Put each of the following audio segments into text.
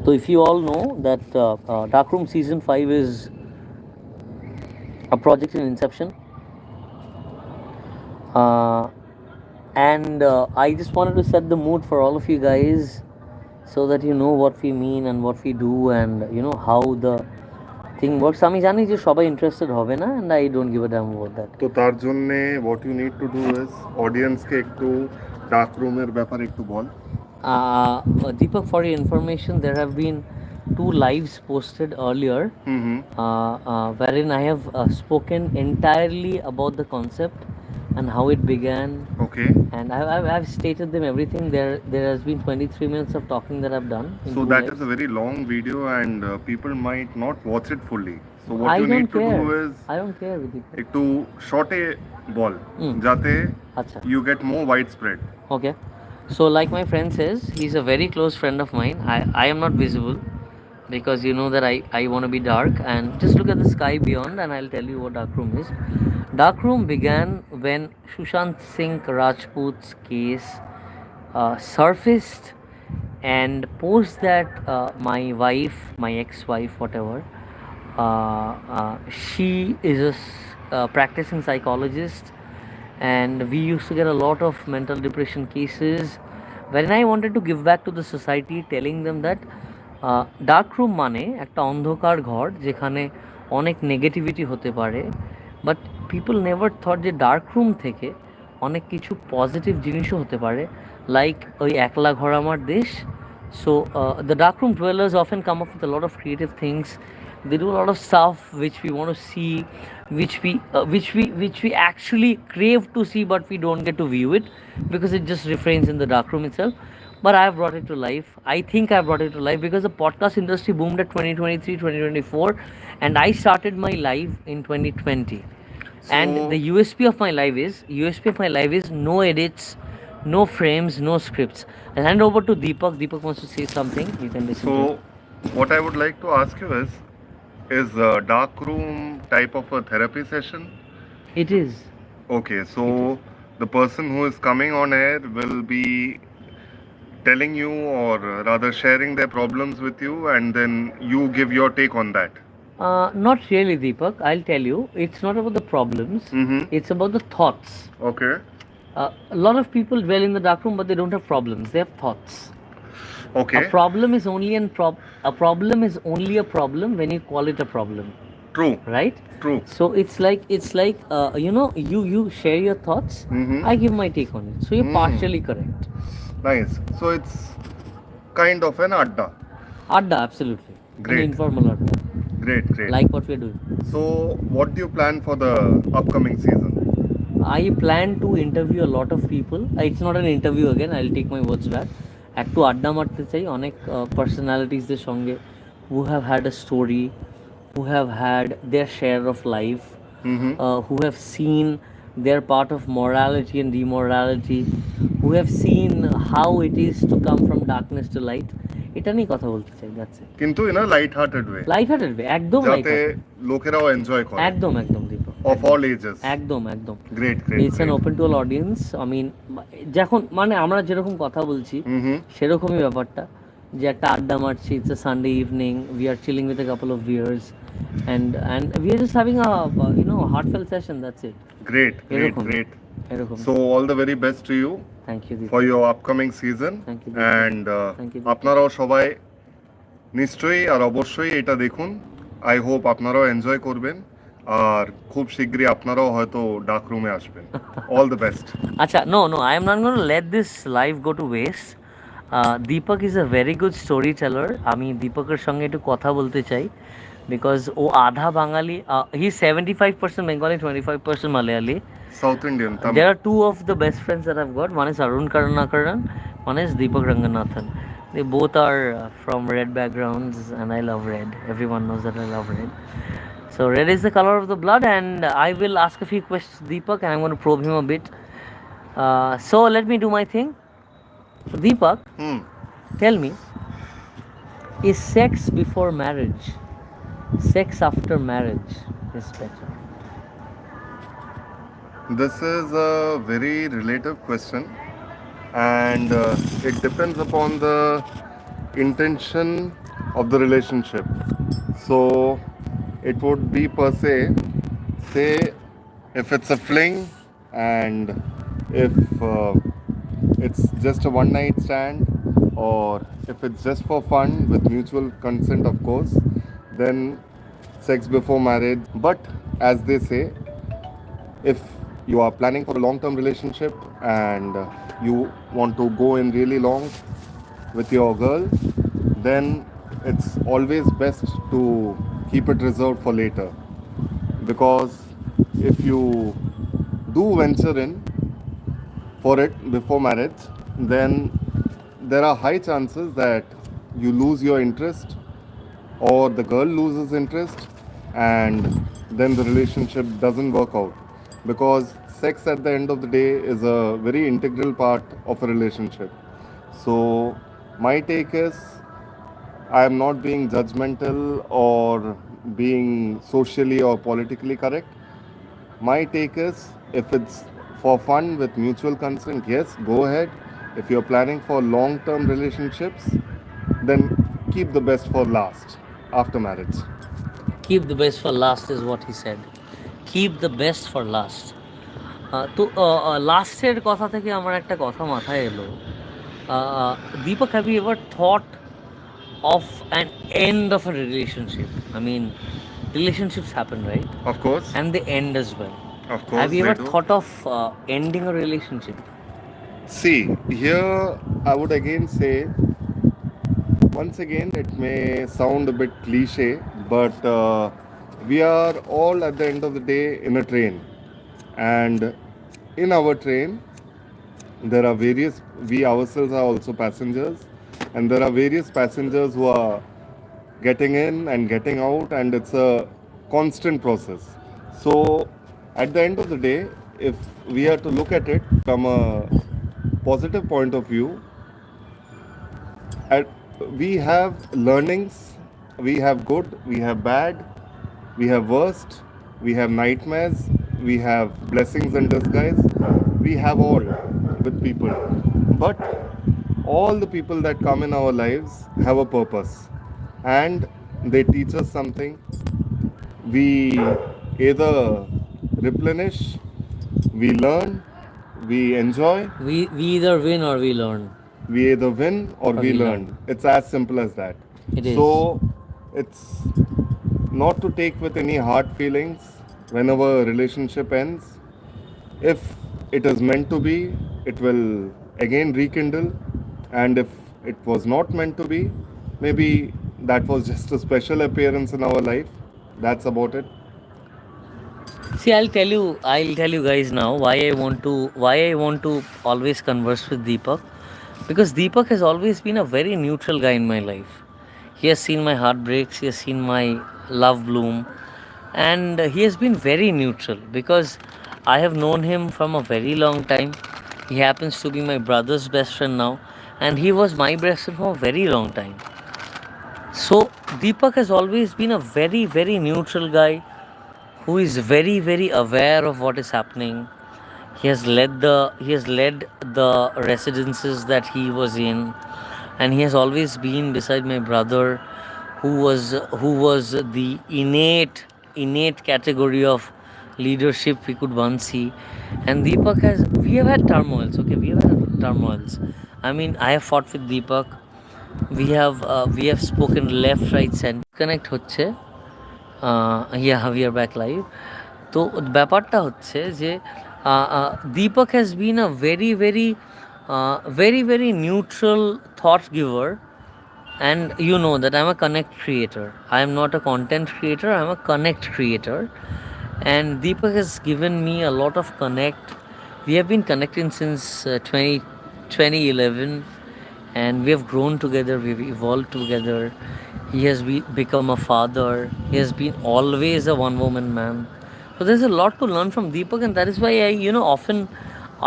So if you all know that Darkroom season 5 is a project in inception, uh, and I just wanted to set the mood for all of you guys so that you know what we mean and what we do and you know how the thing works. আমি জানি যে সবাই interested হবে না, and I don't give a damn about that. তো তার জন্যে what you need to do is অডিয়েন্সকে একটু ডার্ক রুমের ব্যাপারে একটু বল। Deepak, for your information, there have been 2 lives posted earlier, wherein I have spoken entirely about the concept and how it began. Okay. And I've stated them everything. There has been 23 minutes of talking that I've done. So that is a very long video and people might not watch it fully. So what you need to do is I don't care with you. একটু শর্টে বল যাতে you get more widespread. Okay. So like my friend says, he's a very close friend of mine. I am not visible because you know that I want to be dark, and just look at the sky beyond and I'll tell you what Darkroom is. Darkroom began when Sushant Singh Rajput's case surfaced, and post that my wife, my ex-wife, whatever, she is a practicing psychologist, and we used to get a lot of mental depression cases, wherein I wanted to give back to the society, telling them that dark room মানে একটা অন্ধকার ঘর যেখানে অনেক negativity হতে পারে, but people never thought যে dark room থেকে অনেক কিছু পজিটিভ জিনিসও হতে পারে, লাইক ওই একলা ঘর আমার দেশ. So the darkroom dwellers often come up with a lot of creative things. They do a lot of stuff which we want to see, which we actually crave to see, but we don't get to view it because it just refrains in the darkroom itself. But I have brought it to life. I think I brought it to life because the podcast industry boomed at 2023, 2024, and I started my live in 2020. And the USP of my live is no edits, no frames, no scripts. I'll hand over to Deepak. Deepak wants to say something. You can listen to it. So what I would like to ask you is dark room type of a therapy session? It is. Okay, so the person who is coming on air will be telling you, or rather sharing their problems with you, and then you give your take on that. Not really, Deepak. I'll tell you. It's not about the problems. It's about the thoughts. Okay. A lot of people dwell in the dark room, but they don't have problems. They have thoughts. Okay. A problem is only a problem when you call it a problem. True. Right? True. So it's like you know, you share your thoughts. I give my take on it. So you're partially correct. Nice. So it's kind of an adda. Adda, absolutely. Great. An informal adda. Great. Like what we're doing. So what do you plan for the upcoming season? I plan to interview a lot of people. It's not an interview again. I'll take my words back. একটু আড্ডা মারতে চাই অনেক পার্সোনালিটিসদের সঙ্গে who have had a story, who have had their share of life, who have seen their part of morality and demorality, who have seen how it is to come from darkness to light. এটা নিয়ে কথা বলতে চাই, that's it. কিন্তু in a light hearted way. Light hearted way, একদম যাতে লোকেরাও enjoy করে। একদম দীপক। Of all ages. একদম Great. It's an open to all audience. I mean, যখন মানে আমরা যেরকম কথা বলছি সেরকমই ব্যাপারটা, যে একটা আড্ডা মারছি, it's a Sunday evening, we are chilling with a couple of beers and we are just having a heartfelt session, that's it. Great. So all the very best to you. Thank you, for your upcoming season. Thank you, and Thank you, আপনারাও সবাই নিশ্চয়ই আর অবশ্যই এটা দেখুন। I hope আপনারাও enjoy করবেন, আর খুব শীঘ্রই আপনারাও হয়তো ডার্ক রুমে আসবেন। All the best. আচ্ছা, no, I am not going to let this live go to waste. Deepak is a very good storyteller. আমি দীপকের সঙ্গে একটু কথা বলতে চাই, because ও আধা বাঙালি, he is 75% Bengali, 25% Malayali. South Indian. There are two of the best friends that I've got. One is Arun Karunakaran, one is Deepak Ranganathan. They both are from red backgrounds, and I love red. Everyone knows that I love red. So red is the color of the blood, and I will ask a few questions to Deepak, and I'm going to probe him a bit. So let me do my thing. So Deepak, tell me, is sex before marriage, sex after marriage is better? This is a very relative question, and it depends upon the intention of the relationship. So it would be per se, say, if it's a fling and if it's just a one night stand, or if it's just for fun with mutual consent, of course, then sex before marriage. But as they say, if you are planning for a long term relationship and you want to go in really long with your girl, then it's always best to keep it reserved for later, because if you do venture in for it before marriage, then there are high chances that you lose your interest or the girl loses interest, and then the relationship doesn't work out, because sex at the end of the day is a very integral part of a relationship. So my take is, I am not being judgmental or being socially or politically correct. My take is, if it's for fun with mutual consent, yes, go ahead. If you're planning for long term relationships, then keep the best for last after marriage. Keep the best for last is what he said. Keep the best for last. তো লাস্টের কথা থেকে আমার একটা কথা মাথায় এলো। Deepak, have you ever thought of an end of a relationship? I mean, relationships happen, right? Of course, And they end as well. of Have course, you they ever do. thought of ending a relationship? See, here I would again say, once again, it may sound a bit cliche, but we are all at the end of the day in a train. And in our train, there are various, we ourselves are also passengers, and there are various passengers who are getting in and getting out, and it's a constant process. So at the end of the day, if we are to look at it from a positive point of view, at, we have learnings, we have good, we have bad, we have worst, we have nightmares, we have blessings in disguise, we have all with people. But all the people that come in our lives have a purpose, and they teach us something. We either replenish, we learn, we enjoy, We either win or we learn. we either win or Or we we learn. learn. It's as simple as that. It is. So it's not to take with any hard feelings whenever a relationship ends. If it is meant to be, it will again rekindle. And if it was not meant to be, maybe that was just a special appearance in our life. That's about it. See, I'll tell you guys now why I want to always converse with Deepak, because Deepak has always been a very neutral guy in my life. He has seen my heartbreaks, he has seen my love bloom, and he has been very neutral because I have known him from a very long time. He happens to be my brother's best friend now, and he was my best friend for a very long time. So Deepak has always been a very neutral guy who is very aware of what is happening. He has led the residences that he was in, and he has always been beside my brother, who was the innate category of leadership we could once see. And Deepak has we have had turmoils. Okay, we have had turmoils. I mean, I have fought with Deepak. We have spoken left, right, center. Connect হচ্ছে, yeah, we are back live. তো ব্যাপারটা হচ্ছে যে Deepak has been a very neutral thought giver, and you know that I'm a connect creator. I am not a content creator, I'm a connect creator. And Deepak has given me a lot of connect. We have been connecting since 2011, and we have grown together, we've evolved together. He has become a father. He has been always a one woman man. So there's a lot to learn from Deepak, and that is why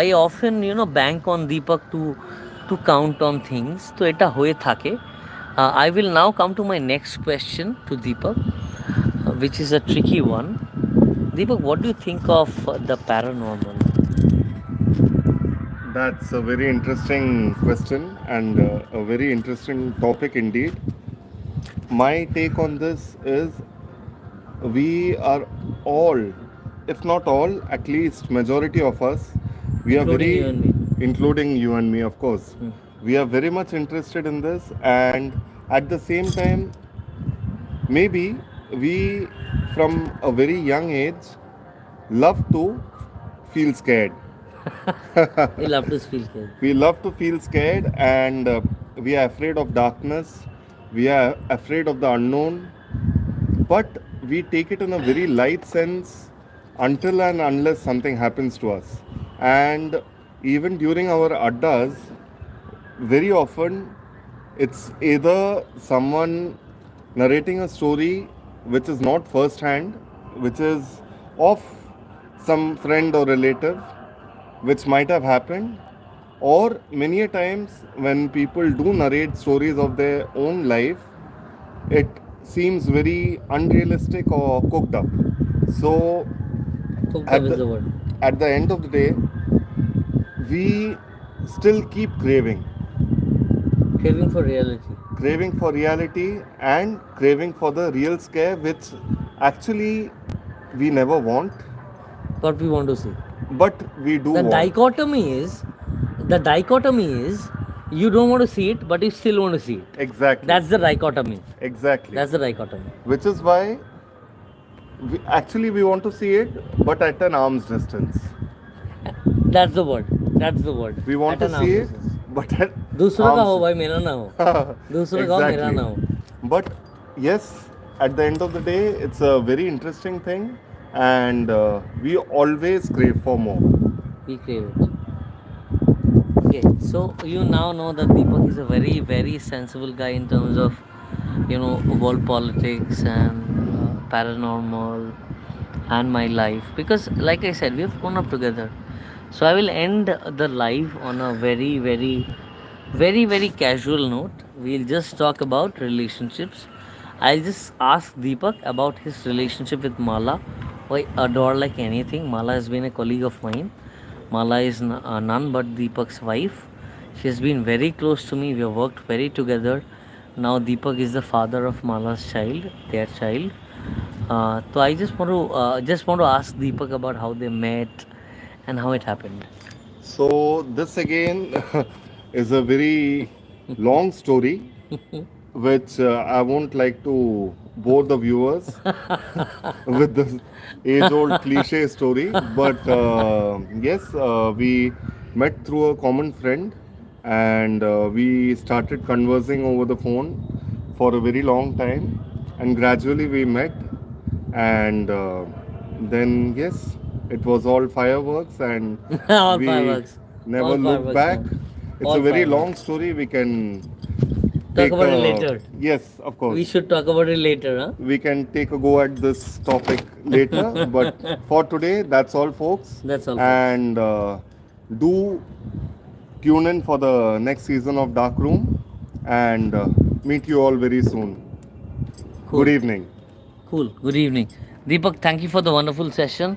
I often bank on Deepak to count on things. So eta hoye thake. I will now come to my next question to Deepak, which is a tricky one. Deepak, what do you think of the paranormal? That's a very interesting question and a very interesting topic indeed. my take on this is we are all, if not all, at least majority of us, we are including you very, and me. including you and me, of course, Hmm. we are very much interested in this, and at the same time, maybe we, from a very young age, love to feel scared. We love to feel scared. We love to feel scared, and we are afraid of darkness, we are afraid of the unknown, but we take it in a very light sense until and unless something happens to us. And even during our addas, very often it's either someone narrating a story which is not first hand, which is of some friend or relative, which might have happened, or many a times when people do narrate stories of their own life, it seems very unrealistic or cooked up. So Cooked up at is the the word. at the end of the day, we still keep Craving for reality. craving for reality and craving for the real scare, which actually we never want, What we want to see. but we do The want. dichotomy is, the dichotomy is, you don't want to see it, but you still want to see it. Exactly, That's the dichotomy. exactly. That's the dichotomy. Which is why we want to see it, but at an arm's distance. That's the word. That's the word. We want At to an see arm's it, distance. but at दूसरों का arm's हो भाई, मेरा ना हो. दूसरों का हो, मेरा exactly. ना हो. But yes, at the end of the day, it's a very interesting thing, and we always crave for more. We crave it. Okay, so you now know that Deepak is a very, very sensible guy in terms of, world politics and paranormal and my life. Because, like I said, we have grown up together. So I will end the live on a very, very, very, very casual note. We'll just talk about relationships. I'll just ask Deepak about his relationship with Mala, who I adore like anything. Mala has been a colleague of mine. Mala is none but Deepak's wife. She has been very close to me. We have worked very together. Now Deepak is the father of Mala's child, their child. So I just want to ask Deepak about how they met and how it happened. So this again is a very long story, which I won't like to bore the viewers with the age-old cliche story. But yes, we met through a common friend, and we started conversing over the phone for a very long time, and gradually we met, and then yes, it was all fireworks, and All we fireworks. never All looked fireworks, back. man. It's a All very fireworks. long story. We can Talk take about it a later. yes, of We course. should talk about it later, huh? We can take a go at this topic later, but for today, that's all, folks. That's all, folks. And do tune in for the next season of Darkroom, and meet you all very soon. Cool. Good evening. Cool. Good evening. Deepak, thank you for the wonderful session.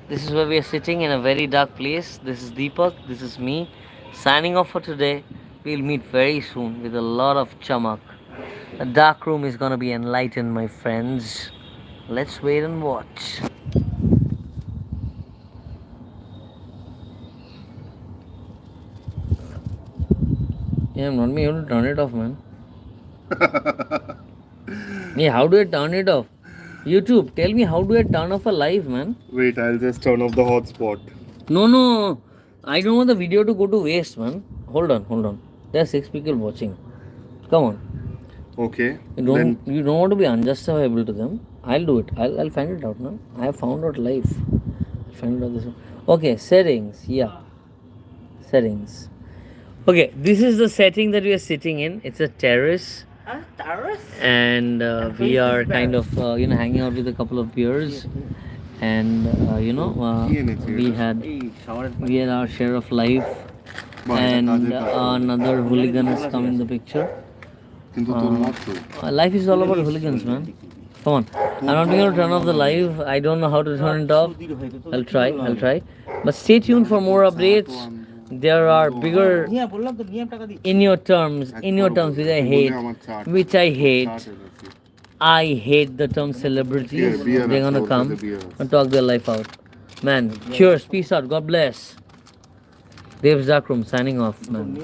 This is where we are sitting in a very dark place. This is Deepak. This is me. Signing off for today. We'll meet very soon with a lot of chamak. The dark room is gonna be enlightened, my friends. Let's wait and watch. Yeah, I'm not able to turn it off, man. Yeah, how do I turn it off? YouTube, tell me how do I turn off a live, man? Wait, I'll just turn off the hotspot. No. I don't want the video to go to waste, man. Hold on. There are 6 people watching. Come on. Okay. You don't want to be unjustifiable to them. I'll do it. I'll find it out now. I have found out live. I'll find it out this one. Okay, settings. Yeah. Settings. Okay, this is the setting that we are sitting in. It's a terrace. And we are kind of hanging out with a couple of beers, and we had our share of life, and another hooligan has come in the picture. Life is all about hooligans, man. Come on, I'm not going to turn off the live. I don't know how to turn it off. I'll try. But stay tuned for more updates. There are bigger in your terms which I hate, which I hate. I hate the term celebrities. They're gonna come and talk their life out. Man, cheers, peace out, God bless. Dev's Darkroom signing off, man.